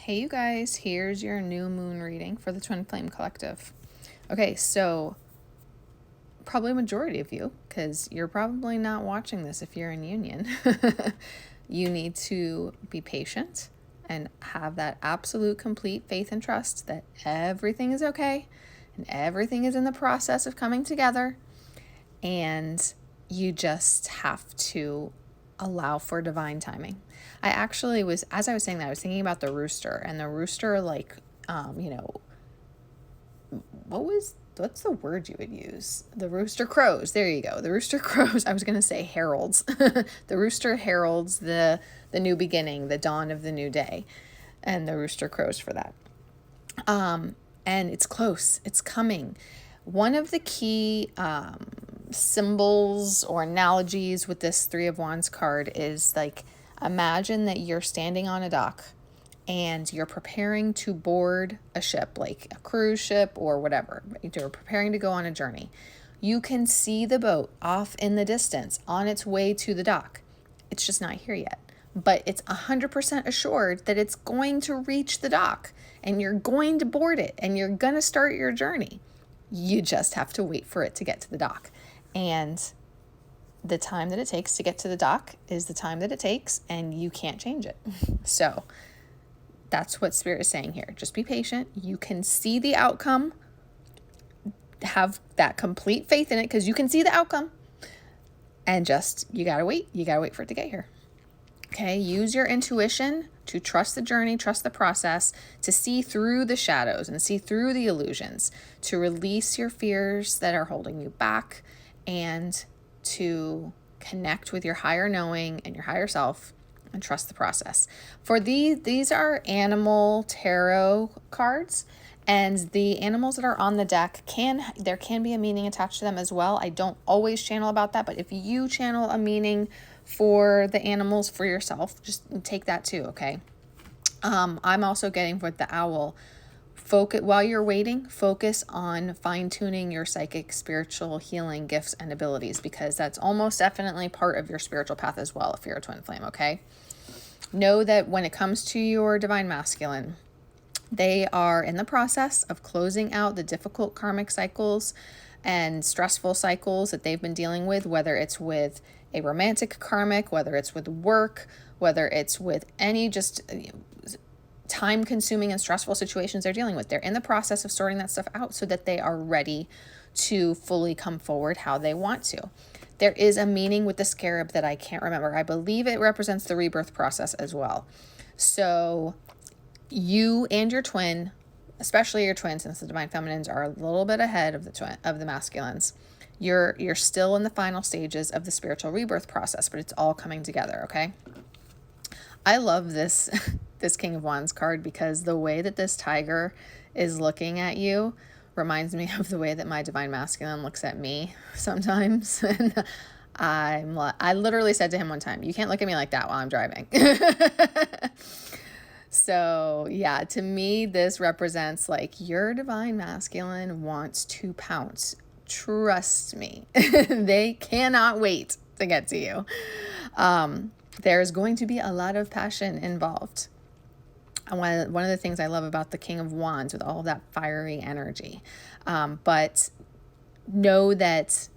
Hey you guys, here's your new moon reading for the Twin Flame Collective. Okay, so probably a majority of you, because you're probably not watching this if you're in union, you need to be patient and have that absolute complete faith and trust that everything is okay and everything is in the process of coming together, and you just have to allow for divine timing. I actually was, as I was saying that, I was thinking about the rooster, and the rooster, what's the word you would use? The rooster crows. There you go. The rooster crows. I was going to say heralds. The rooster heralds the new beginning, the dawn of the new day, and the rooster crows for that. And it's close. It's coming. One of the key symbols or analogies with this Three of Wands card is like, imagine that you're standing on a dock and you're preparing to board a ship, like a cruise ship or whatever. You're preparing to go on a journey. You can see the boat off in the distance on its way to the dock. It's just not here yet, but it's 100% assured that it's going to reach the dock and you're going to board it and you're going to start your journey. You just have to wait for it to get to the dock. And the time that it takes to get to the dock is the time that it takes, and you can't change it. So that's what Spirit is saying here. Just be patient. You can see the outcome. Have that complete faith in it because you can see the outcome. And just, you gotta wait. You gotta wait for it to get here. Okay, use your intuition to trust the journey, trust the process, to see through the shadows and see through the illusions, to release your fears that are holding you back, and to connect with your higher knowing and your higher self and trust the process. For these are animal tarot cards, and the animals that are on the deck there can be a meaning attached to them as well. I don't always channel about that, but if you channel a meaning for the animals for yourself, just take that too, okay? I'm also getting with the owl. While you're waiting, focus on fine-tuning your psychic, spiritual healing gifts and abilities, because that's almost definitely part of your spiritual path as well if you're a twin flame, okay? Know that when it comes to your divine masculine, they are in the process of closing out the difficult karmic cycles and stressful cycles that they've been dealing with, whether it's with a romantic karmic, whether it's with work, whether it's with any just time-consuming and stressful situations they're dealing with. They're in the process of sorting that stuff out so that they are ready to fully come forward how they want to. There is a meaning with the scarab that I can't remember. I believe it represents the rebirth process as well. So you and your twin, especially your twin, since the divine feminines are a little bit ahead of the masculines, you're still in the final stages of the spiritual rebirth process, but it's all coming together, okay? I love this this King of Wands card because the way that this tiger is looking at you reminds me of the way that my divine masculine looks at me sometimes. And I literally said to him one time, "You can't look at me like that while I'm driving." So yeah, to me, this represents like your divine masculine wants to pounce. Trust me, they cannot wait to get to you. There's going to be a lot of passion involved. One of the things I love about the King of Wands with all that fiery energy. But know that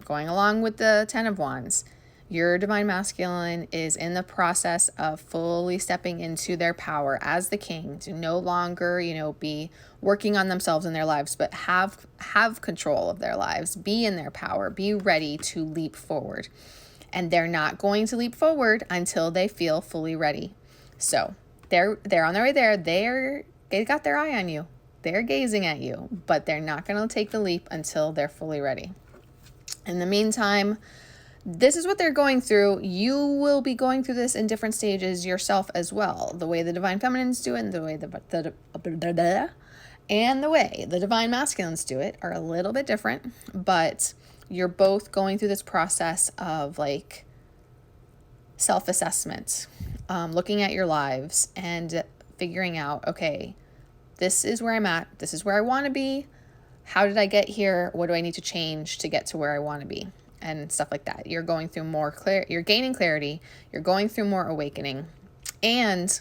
going along with the Ten of Wands, your divine masculine is in the process of fully stepping into their power as the king, to no longer, be working on themselves in their lives, but have control of their lives, be in their power, be ready to leap forward. And they're not going to leap forward until they feel fully ready. So they're on their way there. They got their eye on you. They're gazing at you, but they're not going to take the leap until they're fully ready. In the meantime, this is what they're going through. You will be going through this in different stages yourself as well. The way the divine feminines do it and the way the divine masculines do it are a little bit different, but you're both going through this process of like self-assessment, looking at your lives and figuring out, okay, this is where I'm at. This is where I want to be. How did I get here? What do I need to change to get to where I want to be? And stuff like that. You're going through you're gaining clarity. You're going through more awakening. And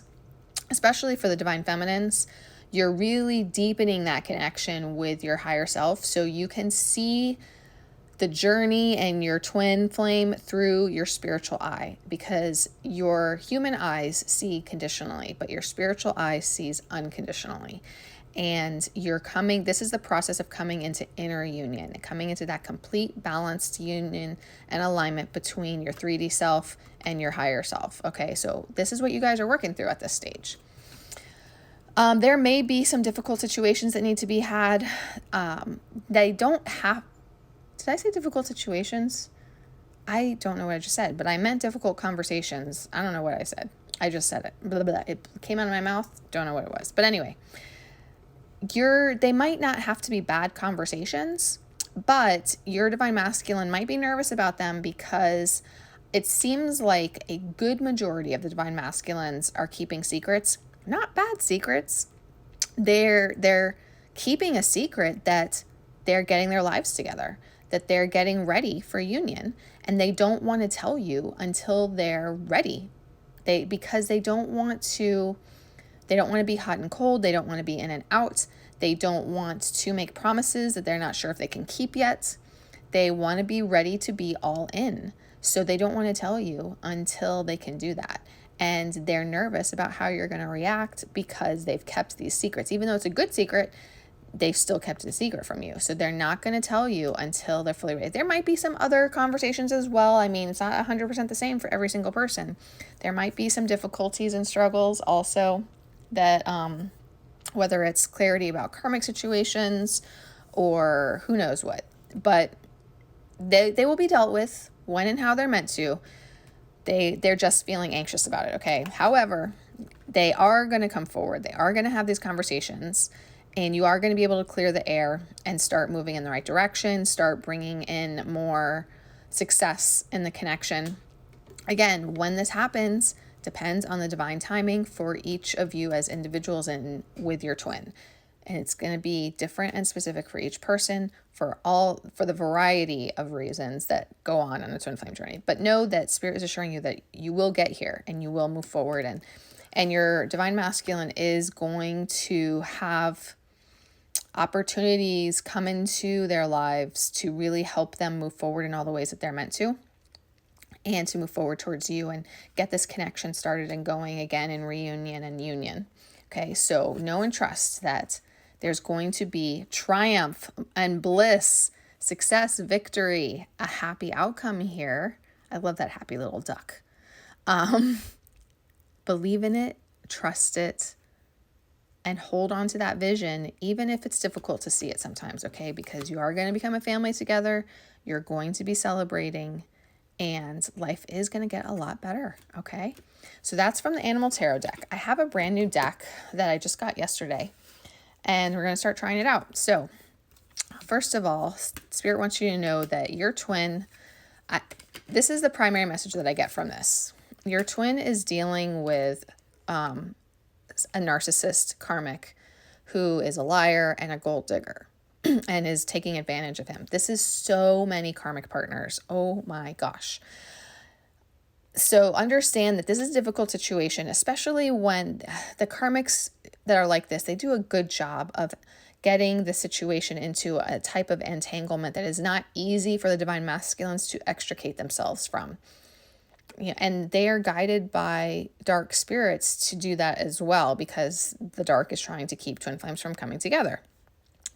especially for the divine feminines, you're really deepening that connection with your higher self so you can see the journey and your twin flame through your spiritual eye, because your human eyes see conditionally, but your spiritual eye sees unconditionally. And this is the process of coming into inner union, coming into that complete balanced union and alignment between your 3D self and your higher self. Okay, so this is what you guys are working through at this stage. There may be some difficult situations that need to be had. They don't have, did I say difficult situations? I don't know what I just said, but I meant difficult conversations. I don't know what I said. I just said it. Blah, blah, blah. It came out of my mouth. Don't know what it was. But anyway, they might not have to be bad conversations, but your divine masculine might be nervous about them because it seems like a good majority of the divine masculines are keeping secrets, not bad secrets. They're keeping a secret that they're getting their lives together, that they're getting ready for union, and they don't want to tell you until they're ready. Because they don't want to be hot and cold. They don't want to be in and out. They don't want to make promises that they're not sure if they can keep yet. They want to be ready to be all in. So they don't want to tell you until they can do that. And they're nervous about how you're going to react because they've kept these secrets. Even though it's a good secret, they've still kept it a secret from you. So they're not going to tell you until they're fully ready. There might be some other conversations as well. I mean, it's not 100% the same for every single person. There might be some difficulties and struggles also that, whether it's clarity about karmic situations or who knows what, but they will be dealt with when and how they're meant to. They're just feeling anxious about it, okay? However, they are going to come forward. They are going to have these conversations, and you are going to be able to clear the air and start moving in the right direction, start bringing in more success in the connection. Again, when this happens depends on the divine timing for each of you as individuals and with your twin. And it's going to be different and specific for each person for the variety of reasons that go on a twin flame journey. But know that Spirit is assuring you that you will get here and you will move forward, and your divine masculine is going to have opportunities come into their lives to really help them move forward in all the ways that they're meant to, and to move forward towards you and get this connection started and going again in reunion and union. Okay, so know and trust that there's going to be triumph and bliss, success, victory, a happy outcome here. I love that happy little duck. Believe in it, trust it, and hold on to that vision, even if it's difficult to see it sometimes, okay? Because you are going to become a family together. You're going to be celebrating, and life is going to get a lot better, okay? So that's from the Animal Tarot deck. I have a brand new deck that I just got yesterday, and we're going to start trying it out. So first of all, Spirit wants you to know that your twin, this is the primary message that I get from this. Your twin is dealing with a narcissist karmic who is a liar and a gold digger and is taking advantage of him. This is so many karmic partners. Oh my gosh. So understand that this is a difficult situation, especially when the karmics that are like this, they do a good job of getting the situation into a type of entanglement that is not easy for the divine masculines to extricate themselves from. And they are guided by dark spirits to do that as well, because the dark is trying to keep twin flames from coming together.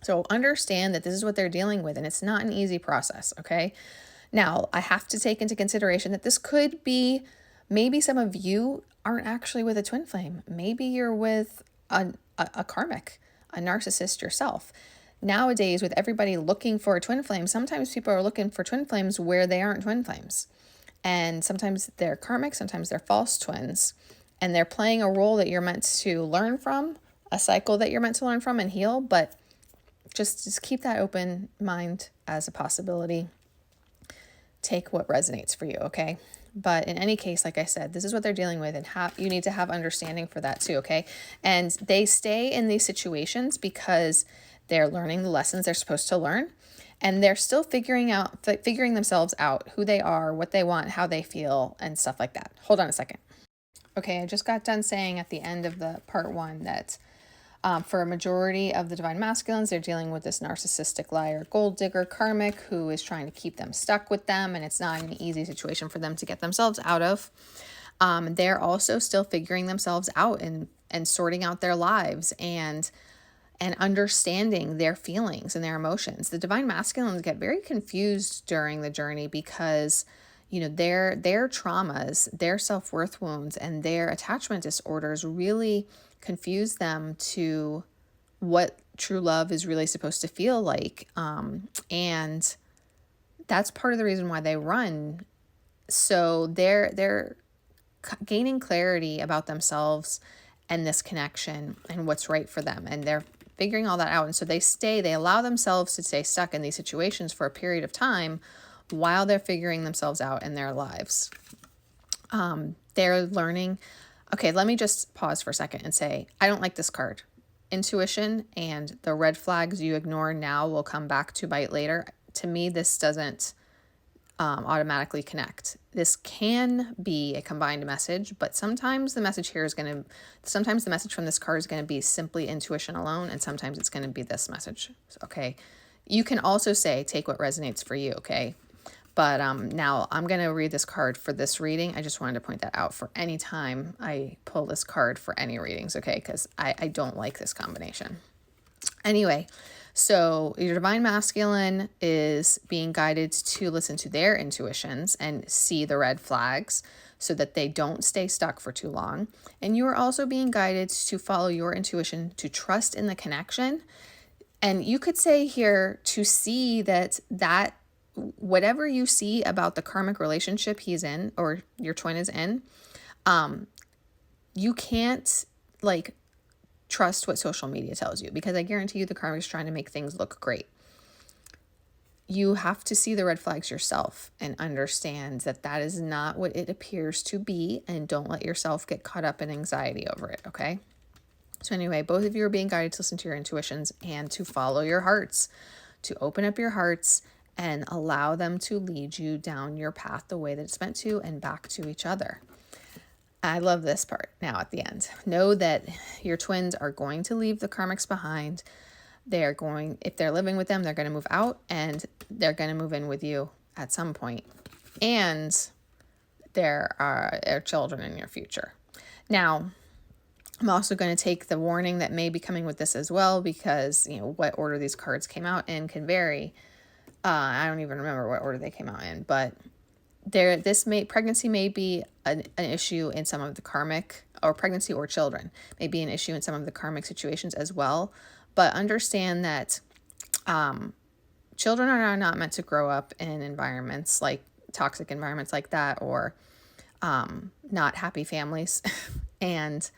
So understand that this is what they're dealing with, and it's not an easy process, okay? Now, I have to take into consideration that this could be, maybe some of you aren't actually with a twin flame. Maybe you're with a karmic, a narcissist yourself. Nowadays, with everybody looking for a twin flame, sometimes people are looking for twin flames where they aren't twin flames. And sometimes they're karmic, sometimes they're false twins. And they're playing a role that you're meant to learn from, a cycle that you're meant to learn from and heal. But just keep that open mind as a possibility. Take what resonates for you, okay? But in any case, like I said, this is what they're dealing with, and you need to have understanding for that too, okay? And they stay in these situations because they're learning the lessons they're supposed to learn. And they're still figuring themselves out, who they are, what they want, how they feel, and stuff like that. Hold on a second. Okay, I just got done saying at the end of the part 1 that for a majority of the divine masculines, they're dealing with this narcissistic liar, gold digger, karmic, who is trying to keep them stuck with them, and it's not an easy situation for them to get themselves out of. They're also still figuring themselves out and sorting out their lives and understanding their feelings and their emotions. The divine masculines get very confused during the journey because their traumas, their self-worth wounds, and their attachment disorders really confuse them to what true love is really supposed to feel like. And that's part of the reason why they run. So they're gaining clarity about themselves and this connection and what's right for them. And they're figuring all that out. And so they allow themselves to stay stuck in these situations for a period of time while they're figuring themselves out in their lives. They're learning. Okay, let me just pause for a second and say, I don't like this card. Intuition and the red flags you ignore now will come back to bite later. To me, this doesn't automatically connect. This can be a combined message, but sometimes the message from this card is going to be simply intuition alone, and sometimes it's going to be this message. Okay. You can also say, take what resonates for you. Okay. But now I'm going to read this card for this reading. I just wanted to point that out for any time I pull this card for any readings. Okay. Because I don't like this combination. Anyway, so your divine masculine is being guided to listen to their intuitions and see the red flags so that they don't stay stuck for too long. And you are also being guided to follow your intuition, to trust in the connection. And you could say here to see that whatever you see about the karmic relationship he's in or your twin is in, you can't trust what social media tells you, because I guarantee you the karmic is trying to make things look great. You have to see the red flags yourself and understand that is not what it appears to be, and don't let yourself get caught up in anxiety over it, okay? So anyway, both of you are being guided to listen to your intuitions and to follow your hearts, to open up your hearts and allow them to lead you down your path the way that it's meant to and back to each other. I love this part now at the end. Know that your twins are going to leave the karmics behind. If they're living with them, they're going to move out and they're going to move in with you at some point. And there are children in your future. Now, I'm also going to take the warning that may be coming with this as well, because, what order these cards came out in can vary. I don't even remember what order they came out in, but pregnancy may be an issue in some of the karmic, or pregnancy or children may be an issue in some of the karmic situations as well. But understand that children are not meant to grow up in environments like toxic environments like that, or not happy families. And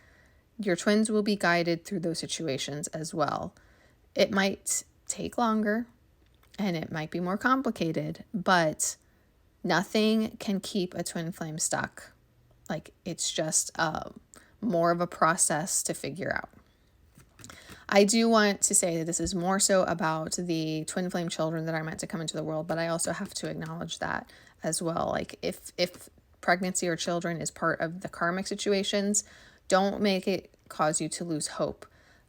your twins will be guided through those situations as well. It might take longer and it might be more complicated, but nothing can keep a twin flame stuck. It's just more of a process to figure out. I do want to say that this is more so about the twin flame children that are meant to come into the world, but I also have to acknowledge that as well. If pregnancy or children is part of the karmic situations, don't make it cause you to lose hope.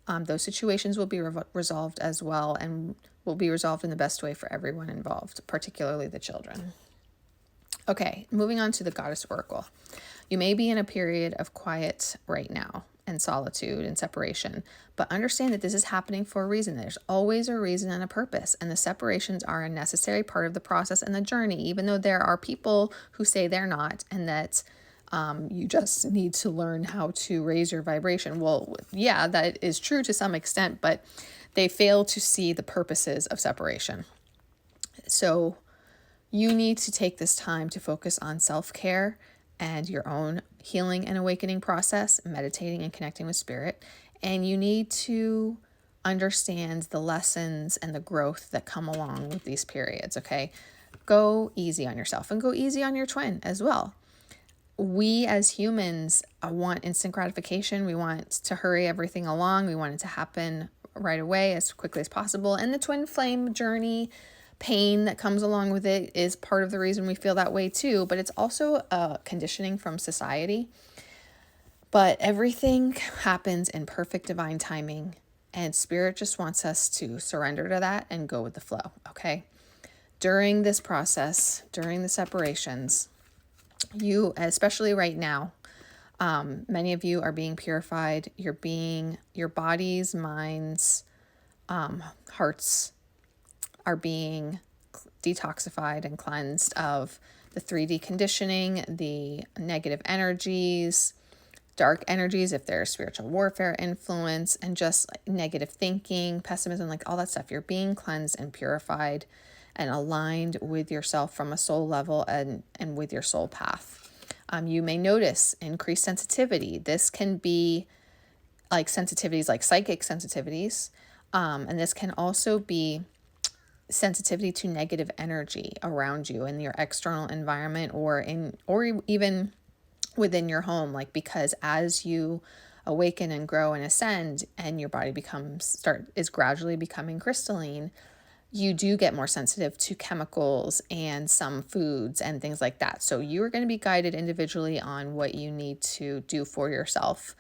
Those situations will be resolved as well, and will be resolved in the best way for everyone involved, particularly the children. Okay, moving on to the Goddess Oracle. You may be in a period of quiet right now, and solitude and separation, but understand that this is happening for a reason. There's always a reason and a purpose, and the separations are a necessary part of the process and the journey, even though there are people who say they're not, and that you just need to learn how to raise your vibration. Well, yeah, that is true to some extent, but they fail to see the purposes of separation. So you need to take this time to focus on self-care and your own healing and awakening process, meditating and connecting with spirit. And you need to understand the lessons and the growth that come along with these periods, okay? Go easy on yourself and go easy on your twin as well. We as humans want instant gratification. We want to hurry everything along. We want it to happen right away as quickly as possible. And the twin flame journey, pain that comes along with it, is part of the reason we feel that way too, but it's also a conditioning from society. But everything happens in perfect divine timing, and Spirit just wants us to surrender to that and go with the flow, okay? During this process, during the separations, you, especially right now, many of you are being purified. Your bodies, minds, hearts are being detoxified and cleansed of the 3D conditioning, the negative energies, dark energies, if there's spiritual warfare influence, and just negative thinking, pessimism, like all that stuff. You're being cleansed and purified and aligned with yourself from a soul level and with your soul path. You may notice increased sensitivity. This can be like sensitivities, like psychic sensitivities. And this can also be sensitivity to negative energy around you in your external environment or even within your home, like, because as you awaken and grow and ascend and your body is gradually becoming crystalline, you do get more sensitive to chemicals and some foods and things like that. So you are going to be guided individually on what you need to do for yourself,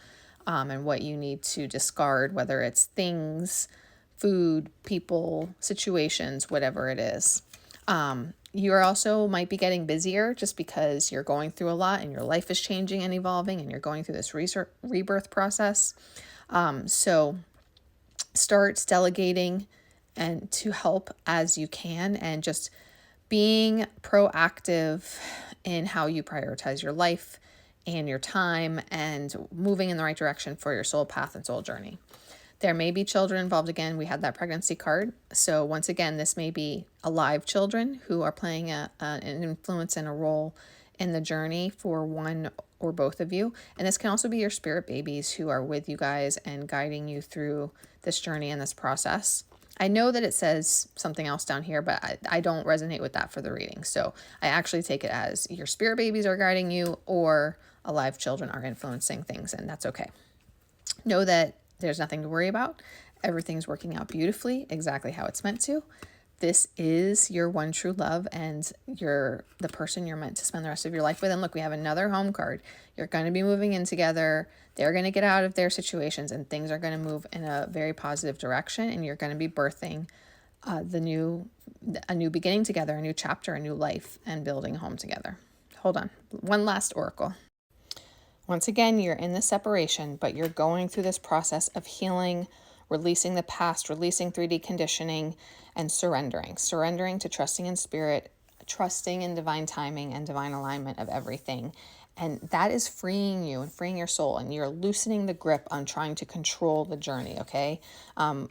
and what you need to discard, whether it's things, food, people, situations, whatever it is. You also might be getting busier just because you're going through a lot and your life is changing and evolving and you're going through this rebirth process. So start delegating and to help as you can, and just being proactive in how you prioritize your life and your time and moving in the right direction for your soul path and soul journey. There may be children involved. Again, we had that pregnancy card. So once again, this may be alive children who are playing an influence and a role in the journey for one or both of you. And this can also be your spirit babies who are with you guys and guiding you through this journey and this process. I know that it says something else down here, but I don't resonate with that for the reading. So I actually take it as your spirit babies are guiding you or alive children are influencing things, and that's okay. Know that there's nothing to worry about. Everything's working out beautifully, exactly how it's meant to. This is your one true love, and you're the person you're meant to spend the rest of your life with. And look, we have another home card. You're going to be moving in together. They're going to get out of their situations, and things are going to move in a very positive direction. And you're going to be birthing a new beginning together, a new chapter, a new life, and building a home together. Hold on. One last oracle. Once again, you're in the separation, but you're going through this process of healing, releasing the past, releasing 3D conditioning, and surrendering to trusting in spirit, trusting in divine timing and divine alignment of everything. And that is freeing you and freeing your soul, and you're loosening the grip on trying to control the journey, okay?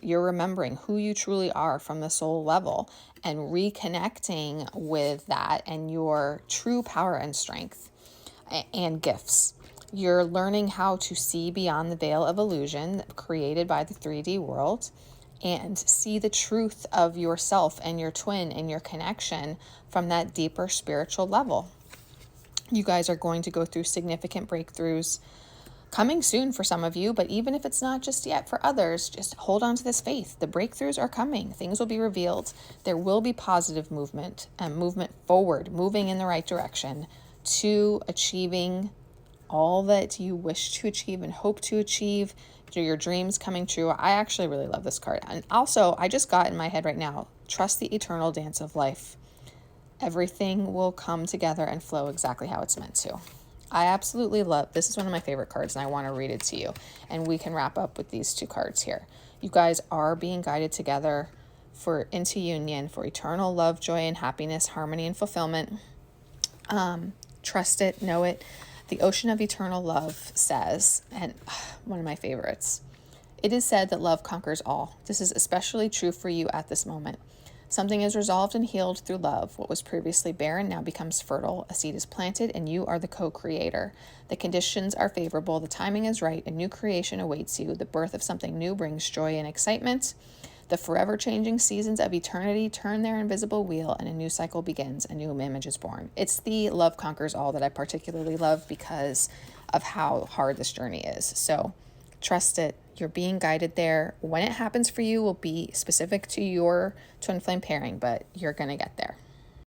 You're remembering who you truly are from the soul level and reconnecting with that and your true power and strength and gifts. You're learning how to see beyond the veil of illusion created by the 3D world and see the truth of yourself and your twin and your connection from that deeper spiritual level. You guys are going to go through significant breakthroughs coming soon for some of you, but even if it's not just yet for others, just hold on to this faith. The breakthroughs are coming. Things will be revealed. There will be positive movement and movement forward, moving in the right direction to achieving all that you wish to achieve and hope to achieve, to your dreams coming true. I actually really love this card. And also, I just got in my head right now, trust the eternal dance of life. Everything will come together and flow exactly how it's meant to. I absolutely love, this is one of my favorite cards, and I want to read it to you. And we can wrap up with these two cards here. You guys are being guided together into union for eternal love, joy, and happiness, harmony, and fulfillment. Trust it, know it. The ocean of eternal love says, and one of my favorites, it is said that love conquers all. This is especially true for you at this moment. Something is resolved and healed through love. What was previously barren now becomes fertile. A seed is planted, and you are the co-creator. The conditions are favorable. The timing is right. A new creation awaits you. The birth of something new brings joy and excitement. The forever changing seasons of eternity turn their invisible wheel, and a new cycle begins. A new image is born. It's the love conquers all that I particularly love because of how hard this journey is. So trust it. You're being guided there. When it happens for you will be specific to your twin flame pairing, but you're going to get there.